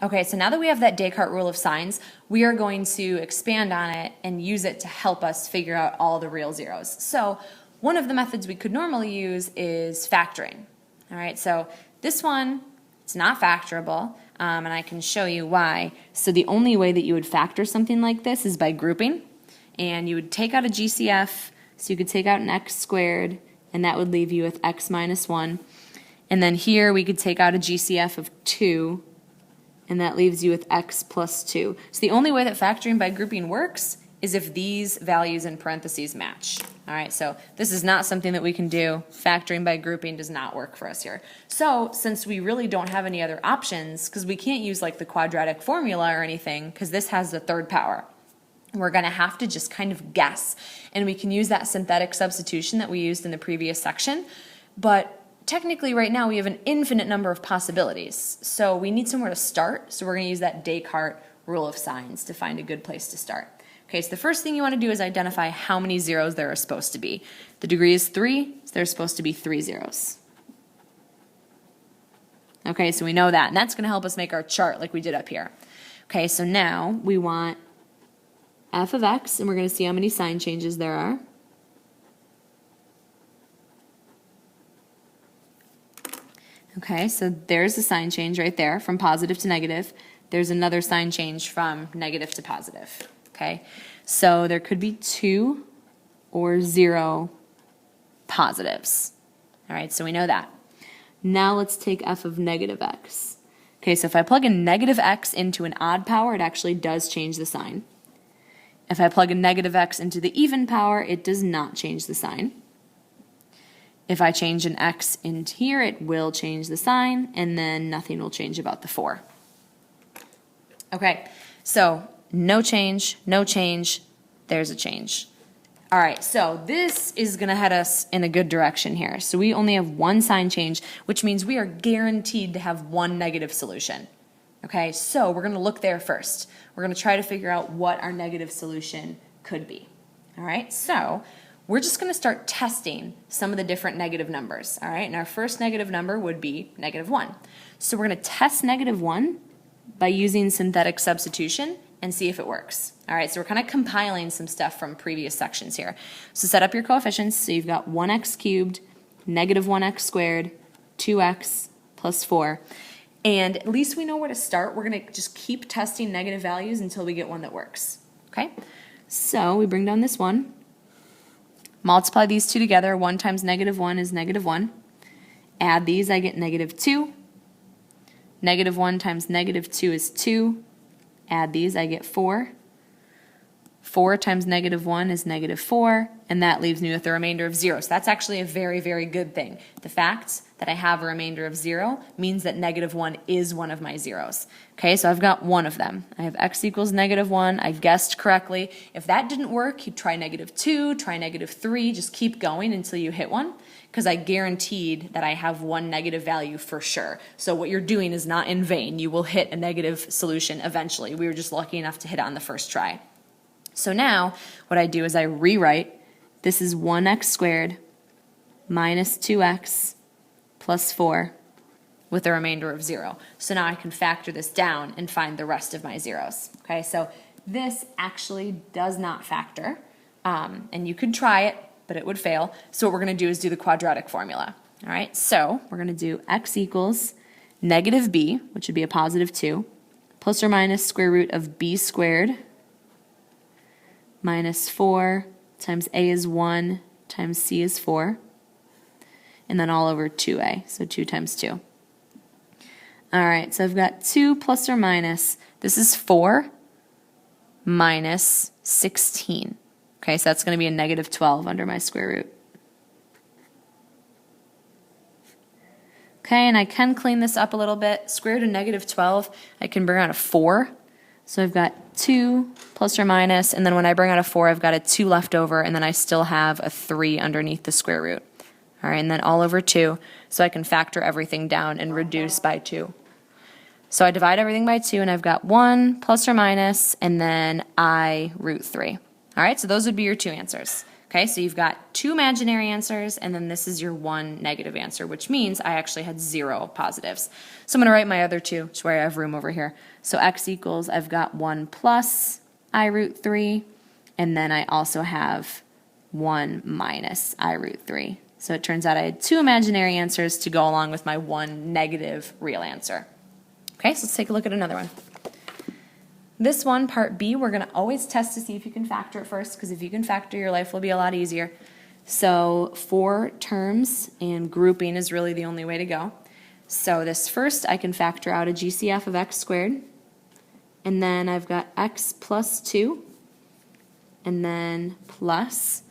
Okay, so now that we have that Descartes rule of signs, we are going to expand on it and use it to help us figure out all the real zeros. So one of the methods we could normally use is factoring. All right, so this one, it's not factorable, and I can show you why. So the only way that you would factor something like this is by grouping, and you would take out a GCF, so you could take out an x squared, and that would leave you with x minus 1. And then here we could take out a GCF of 2, and that leaves you with x plus 2. So the only way that factoring by grouping works is if these values in parentheses match. All right, so this is not something that we can do. Factoring by grouping does not work for us here. So since we really don't have any other options, because we can't use like the quadratic formula or anything, because this has the third power, we're going to have to just kind of guess. And we can use that synthetic substitution that we used in the previous section, but technically right now we have an infinite number of possibilities. So we need somewhere to start, so we're going to use that Descartes rule of signs to find a good place to start. Okay, so the first thing you want to do is identify how many zeros there are supposed to be. The degree is 3, so there's supposed to be 3 zeros. Okay, so we know that, and that's going to help us make our chart like we did up here. Okay, so now we want f of x, and we're going to see how many sign changes there are. Okay, so there's a sign change right there from positive to negative. There's another sign change from negative to positive. Okay, so there could be 2 or 0 positives. All right, so we know that. Now let's take f of negative x. Okay, so if I plug in negative x into an odd power, it actually does change the sign. If I plug a negative x into the even power, it does not change the sign. If I change an x into here, it will change the sign, and then nothing will change about the 4. Okay, so no change, there's a change. All right, so this is going to head us in a good direction here. So we only have one sign change, which means we are guaranteed to have one negative solution. Okay, so we're going to look there first. We're going to try to figure out what our negative solution could be. All right, so we're just going to start testing some of the different negative numbers. All right, and our first negative number would be negative 1. So we're going to test negative 1 by using synthetic substitution and see if it works. All right, so we're kind of compiling some stuff from previous sections here. So set up your coefficients. So you've got 1x cubed, negative 1x squared, 2x plus 4. And at least we know where to start. We're going to just keep testing negative values until we get one that works. Okay, so we bring down this 1. Multiply these two together. 1 times negative 1 is negative 1. Add these, I get negative 2. Negative 1 times negative 2 is 2. Add these, I get 4. 4 times negative 1 is negative 4, and that leaves me with a remainder of 0. So that's actually a very, very good thing. The fact that I have a remainder of 0 means that negative 1 is one of my zeros. Okay, so I've got one of them. I have x equals negative 1. I guessed correctly. If that didn't work, you try negative 2, try negative 3, just keep going until you hit one, because I guaranteed that I have one negative value for sure. So what you're doing is not in vain. You will hit a negative solution eventually. We were just lucky enough to hit it on the first try. So now what I do is I rewrite, this is 1x squared minus 2x plus 4 with a remainder of 0. So now I can factor this down and find the rest of my zeros. Okay, so this actually does not factor, and you could try it, but it would fail. So what we're going to do is do the quadratic formula. All right, so we're going to do x equals negative b, which would be a positive 2, plus or minus square root of b squared minus 4 times a is 1 times c is 4, and then all over 2a, so 2 times 2. All right, so I've got 2 plus or minus, this is 4 minus 16. Okay, so that's going to be a negative 12 under my square root. Okay, and I can clean this up a little bit. Square root of negative 12, I can bring out a 4. So I've got 2 plus or minus, and then when I bring out a 4, I've got a 2 left over, and then I still have a 3 underneath the square root. All right, and then all over 2, so I can factor everything down and reduce by 2. So I divide everything by 2, and I've got 1 plus or minus, and then I root 3. All right, so those would be your two answers. Okay, so you've got 2 imaginary answers, and then this is your 1 negative answer, which means I actually had 0 positives. So I'm going to write my other 2, just where I have room over here. So x equals, I've got 1 plus I root 3, and then I also have 1 minus I root 3. So it turns out I had 2 imaginary answers to go along with my 1 negative real answer. Okay, so let's take a look at another one. This one, part B, we're going to always test to see if you can factor it first, because if you can factor, your life will be a lot easier. So 4 terms, and grouping is really the only way to go. So this first, I can factor out a GCF of x squared, and then I've got x plus 2, and then plus,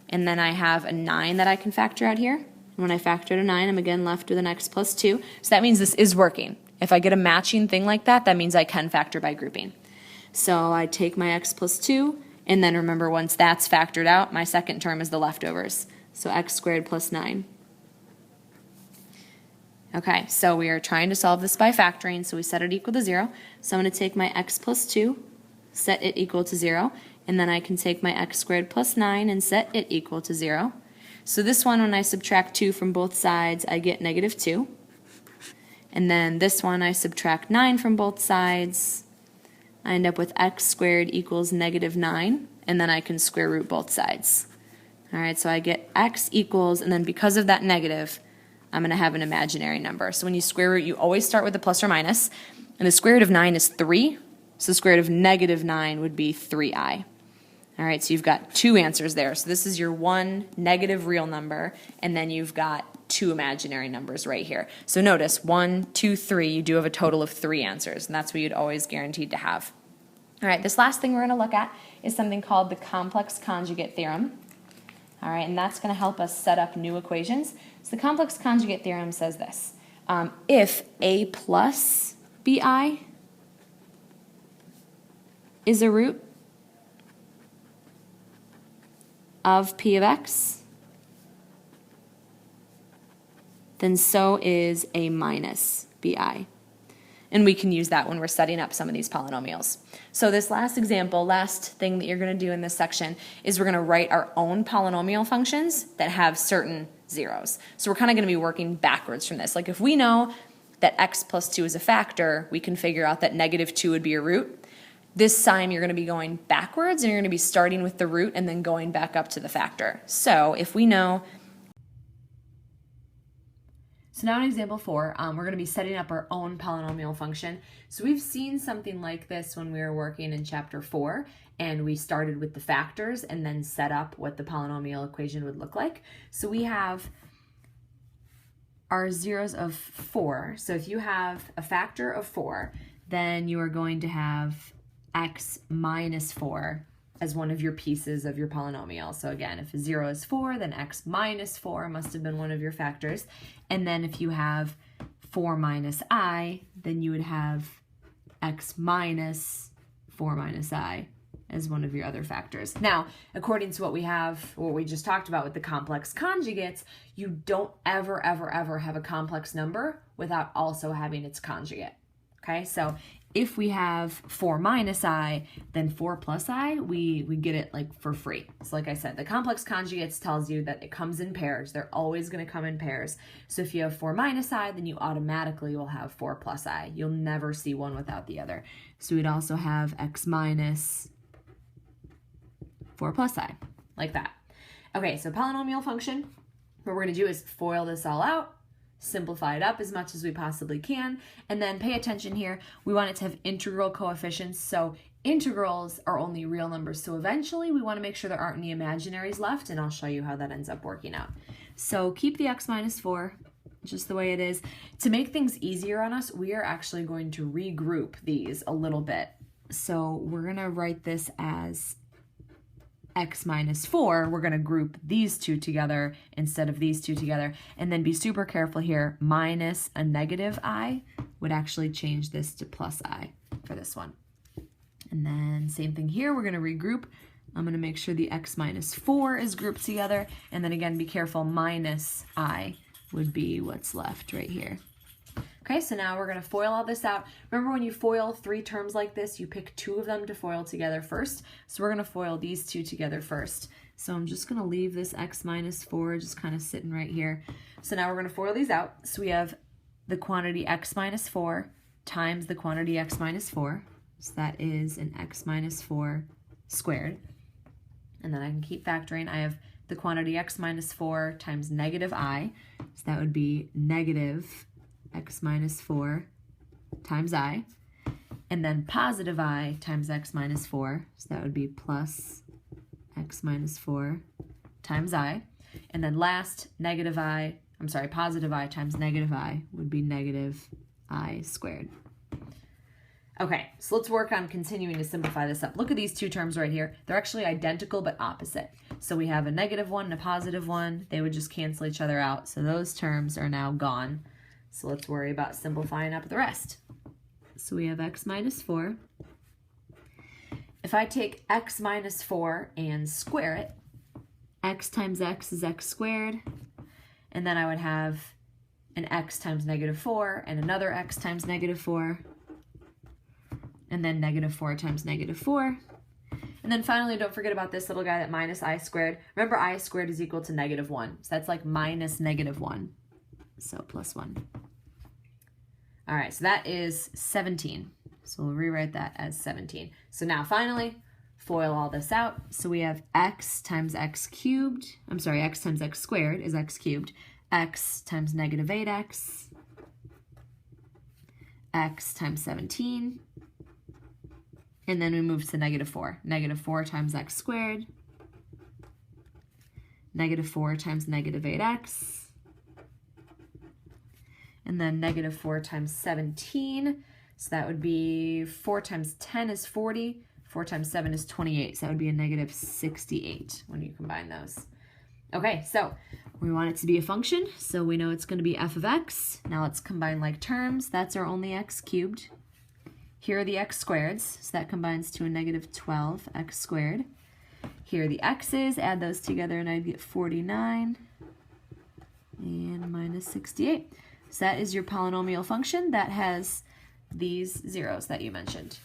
and then I have a 9 that I can factor out here. And when I factor out a 9, I'm again left with an x plus 2. So that means this is working. If I get a matching thing like that, that means I can factor by grouping. So I take my x plus 2, and then remember, once that's factored out, my second term is the leftovers. So x squared plus 9. Okay, so we are trying to solve this by factoring, so we set it equal to 0. So I'm going to take my x plus 2, set it equal to 0, and then I can take my x squared plus 9 and set it equal to 0. So this one, when I subtract 2 from both sides, I get negative 2. And then this one, I subtract 9 from both sides. I end up with x squared equals negative 9, and then I can square root both sides. All right, so I get x equals, and then because of that negative, I'm going to have an imaginary number. So when you square root, you always start with the plus or minus, and the square root of 9 is 3, so the square root of negative 9 would be 3i. All right, so you've got 2 answers there. So this is your 1 negative real number, and then you've got 2 imaginary numbers right here. So notice 1, 2, 3, you do have a total of 3 answers, and that's what you'd always guaranteed to have. All right, this last thing we're going to look at is something called the complex conjugate theorem. All right, and that's going to help us set up new equations. So the complex conjugate theorem says this. If a plus bi is a root of p of x, then so is a minus bi. And we can use that when we're setting up some of these polynomials. So this last example, last thing that you're going to do in this section is we're going to write our own polynomial functions that have certain zeros. So we're kind of going to be working backwards from this. Like if we know that x plus 2 is a factor, we can figure out that negative 2 would be a root. This time you're going to be going backwards, and you're going to be starting with the root and then going back up to the factor. So if we know... So now in example 4, we're going to be setting up our own polynomial function. So we've seen something like this when we were working in chapter 4, and we started with the factors and then set up what the polynomial equation would look like. So we have our zeros of 4. So if you have a factor of 4, then you are going to have x minus 4 as one of your pieces of your polynomial. So again, if 0 is 4, then x minus 4 must have been one of your factors. And then if you have 4 minus I, then you would have x minus 4 minus I as one of your other factors. Now, according to what we just talked about with the complex conjugates, you don't ever have a complex number without also having its conjugate. Okay, so if we have 4 minus I, then 4 plus I, we get it like for free. So like I said, the complex conjugates tells you that it comes in pairs. They're always going to come in pairs. So if you have 4 minus I, then you automatically will have 4 plus I. You'll never see one without the other. So we'd also have x minus 4 plus I, like that. Okay, so polynomial function, what we're going to do is FOIL this all out, simplify it up as much as we possibly can, and then pay attention here. We want it to have integral coefficients, so integrals are only real numbers, so eventually we want to make sure there aren't any imaginaries left, and I'll show you how that ends up working out. So keep the x minus 4 just the way it is. To make things easier on us, we are actually going to regroup these a little bit. So we're going to write this as x minus 4, we're going to group these two together instead of these two together, and then be super careful here. Minus a negative I would actually change this to plus I for this one. And then same thing here, we're going to regroup. I'm going to make sure the x minus 4 is grouped together, and then again, be careful, minus I would be what's left right here. Okay, so now we're going to FOIL all this out. Remember when you FOIL 3 terms like this, you pick 2 of them to FOIL together first. So we're going to FOIL these 2 together first. So I'm just going to leave this x minus 4 just kind of sitting right here. So now we're going to FOIL these out. So we have the quantity x minus 4 times the quantity x minus 4. So that is an x minus 4 squared. And then I can keep factoring. I have the quantity x minus 4 times negative I. So that would be negative x minus 4 times I. And then positive I times x minus 4. So that would be plus x minus 4 times I. And then last, positive I times negative I would be negative I squared. Okay, so let's work on continuing to simplify this up. Look at these two terms right here. They're actually identical but opposite. So we have a negative one and a positive one. They would just cancel each other out. So those terms are now gone. So let's worry about simplifying up the rest. So we have x minus 4. If I take x minus 4 and square it, x times x is x squared. And then I would have an x times negative 4 and another x times negative 4. And then negative 4 times negative 4. And then finally, don't forget about this little guy, that minus I squared. Remember, I squared is equal to negative 1. So that's like minus negative 1. So plus 1. All right, so that is 17. So we'll rewrite that as 17. So now finally, FOIL all this out. So we have x times x cubed. X times x squared is x cubed. X times negative 8x. X times 17. And then we move to negative 4. Negative 4 times x squared. Negative 4 times negative 8x. And then negative 4 times 17. So that would be 4 times 10 is 40. 4 times 7 is 28. So that would be a negative 68 when you combine those. Okay, so we want it to be a function. So we know it's going to be f of x. Now let's combine like terms. That's our only x cubed. Here are the x squareds, so that combines to a negative 12x squared. Here are the x's, add those together and I'd get 49 and minus 68. So that is your polynomial function that has these zeros that you mentioned.